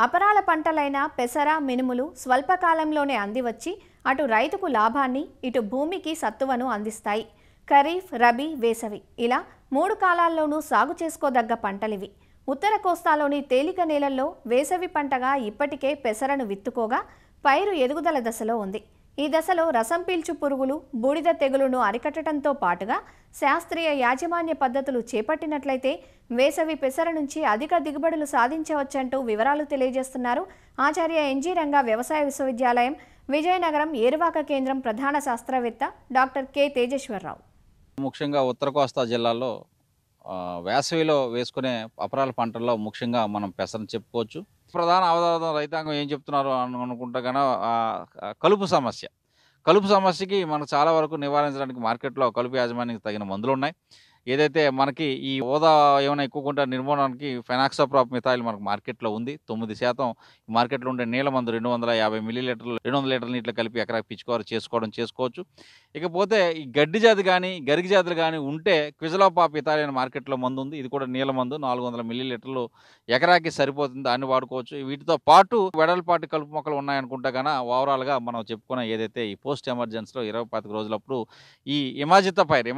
అపరాల పంటలైన పెసర, మినుములు స్వల్పకాలంలోనే అందివచ్చి అటు రైతుకు లాభాన్ని, ఇటు భూమికి సత్తువను అందిస్తాయి. ఖరీఫ్, రబీ, వేసవి ఇలా 3 కాలాల్లోనూ సాగు చేసుకోదగ్గ పంటలివి. ఉత్తర కోస్తాలోని తేలిక నేలల్లో వేసవి పంటగా ఇప్పటికే పెసరను విత్తుకోగా పైరు ఎదుగుదల దశలో ఉంది. ఈ దశలో రసం పీల్చు పురుగులు, బూడిద తెగులును అరికట్టడంతో పాటుగా శాస్త్రీయ యాజమాన్య పద్ధతులు చేపట్టినట్లయితే వేసవి పెసర నుంచి అధిక దిగుబడులు సాధించవచ్చంటూ వివరాలు తెలియజేస్తున్నారు ఆచార్య ఎన్జీ రంగా వ్యవసాయ విశ్వవిద్యాలయం, విజయనగరం ఏరువాక కేంద్రం ప్రధాన శాస్త్రవేత్త డాక్టర్ కె తేజేశ్వరరావు. ముఖ్యంగా ఉత్తర కోస్తా జిల్లాల్లో వేసవిలో వేసుకునే అపరాల పంటల్లో ముఖ్యంగా మనం పెసరను చెప్పుకోవచ్చు. ప్రధాన అవరోధం రైతాంగం ఏం చెప్తున్నారు అనుకుంటే కనుక కలుపు సమస్య. కలుపు సమస్యకి మనం చాలా వరకు నివారించడానికి మార్కెట్లో కలుపు యాజమాన్యానికి తగిన మందులున్నాయి. ఏదైతే మనకి ఈ హోదా ఏమైనా ఎక్కువగా నిర్మూలనకి ఫెనాక్సోప్రాప్ మిథైల్ మనకు మార్కెట్లో ఉంది. 9% మార్కెట్లో ఉండే నీళ్ళ మందు 250 మిల్లీలీటర్లు 200 లీటర్ల నీటిలో కలిపి ఎకరాకి పిచికారీ చేసుకోవచ్చు. ఇకపోతే ఈ గడ్డి జాతి కానీ గరిగి జాతులు కానీ ఉంటే క్విజలోపాప్ మిథైల్ అనే మార్కెట్లో మందు ఉంది. ఇది కూడా నీళ్ళ మందు 400 మిల్లీలీటర్లు ఎకరాకి సరిపోతుంది. దాన్ని వాడుకోవచ్చు. వీటితో పాటు వెడల్పాటి కలుపు మొక్కలు ఉన్నాయనుకుంటే కన్నా ఓవరాల్గా మనం చెప్పుకున్న ఏదైతే ఈ పోస్ట్ ఎమర్జెన్సీలో 25 రోజులప్పుడు ఈ ఇమాజితపైర్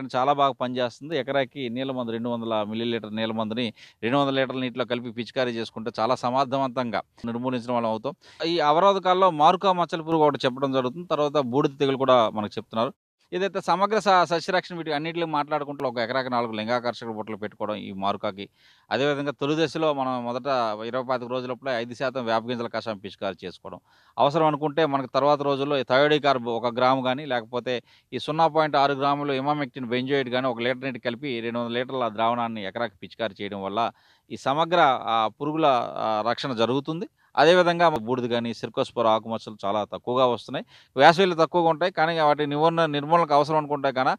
అని చాలా బాగా పనిచేస్తుంది. ఎకరాకి నీళ్ళ మందు 200 మిల్లీలీటర్ నీళ్ళ మందుని 200 లీటర్ల నీటిలో కలిపి పిచికారీ చేసుకుంటే చాలా సమర్థవంతంగా నిర్మూలించడం వల్ల అవుతాం. ఈ అవరోధకాల్లో మారుకా మచ్చల పురుగు ఒకటి చెప్పడం జరుగుతుంది. తర్వాత బూడిద తెగులు కూడా మనకు చెప్తున్నారు. ఏదైతే సమగ్ర సస్యరక్షణ వీటి అన్నింటిలో మాట్లాడుకుంటూ ఒక ఎకరాకి 4 లింగాకర్షక బుట్టలు పెట్టుకోవడం ఈ మారుకాకి. అదేవిధంగా తొలి దశలో మనం మొదట 25 రోజులప్పుడే 5% వేప గింజల కషాయం పిచికారీ చేసుకోవడం. అవసరం అనుకుంటే మనకు తర్వాత రోజుల్లో థయోడికార్బ్ 1 గ్రాము కానీ లేకపోతే ఈ 0.6 గ్రాములు ఇమామెక్టిన్ బెంజోయిడ్ కానీ 1 లీటర్ నీటి కలిపి 200 లీటర్ల ద్రావణాన్ని ఎకరాకి పిచికారీ చేయడం వల్ల ఈ సమగ్ర పురుగుల రక్షణ జరుగుతుంది. అదేవిధంగా బూడిద కానీ సిర్కోస్పోరా ఆకుమచ్చలు చాలా తక్కువగా వస్తున్నాయి. వేసవిలో తక్కువగా ఉంటాయి. కానీ వాటి నిర్మూలనకు అవసరం అనుకుంటే కానీ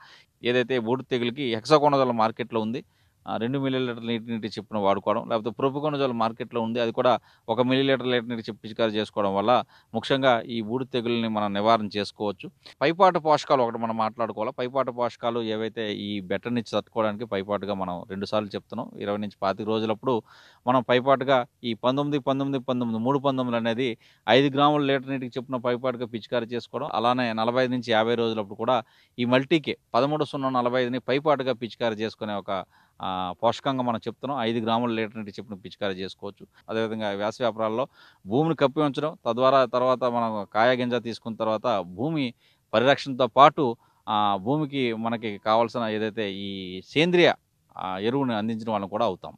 ఏదైతే బూడిద తెగులుకి హెక్సాకోనజోల్ మార్కెట్లో ఉంది. 2 మిల్లీలీటర్ నీటి చొప్పున వాడుకోవడం. లేకపోతే ప్రొపికోనజోల్ మార్కెట్లో ఉంది. అది కూడా 1 మిల్లీలీటర్ నీటి చెప్పి పిచికారీ చేసుకోవడం వల్ల ముఖ్యంగా ఈ బూడిద తెగుల్ని మనం నివారణ చేసుకోవచ్చు. పైపాటు పోషకాలు ఒకటి మనం మాట్లాడుకోవాలి. పైపాటు పోషకాలు ఏవైతే ఈ బెట్ట నుంచి తట్టుకోవడానికి పైపాటుగా మనం 2 సార్లు చెప్తున్నాం. 20 నుంచి 25 రోజులప్పుడు మనం పైపాటుగా ఈ 19 అనేది 5 గ్రాముల లీటర్ నీటికి చొప్పున పైపాటుగా పిచికారీ చేసుకోవడం. అలానే 45 నుంచి 50 రోజులప్పుడు కూడా ఈ మల్టీకే 13-0-45ని పైపాటుగా పిచికారీ చేసుకునే ఒక పోషకంగా మనం చెప్తున్నాం. 5 గ్రాముల లీటర్ నీటి చొప్పున పిచికారీ చేసుకోవచ్చు. అదేవిధంగా వేసవి అపరాల్లో భూమిని కప్పి ఉంచడం, తర్వాత మనం కాయ గింజ తీసుకున్న తర్వాత భూమి పరిరక్షణతో పాటు భూమికి మనకి కావాల్సిన ఏదైతే ఈ సేంద్రియ ఎరువుని అందించడం వల్ల కూడా అవుతాం.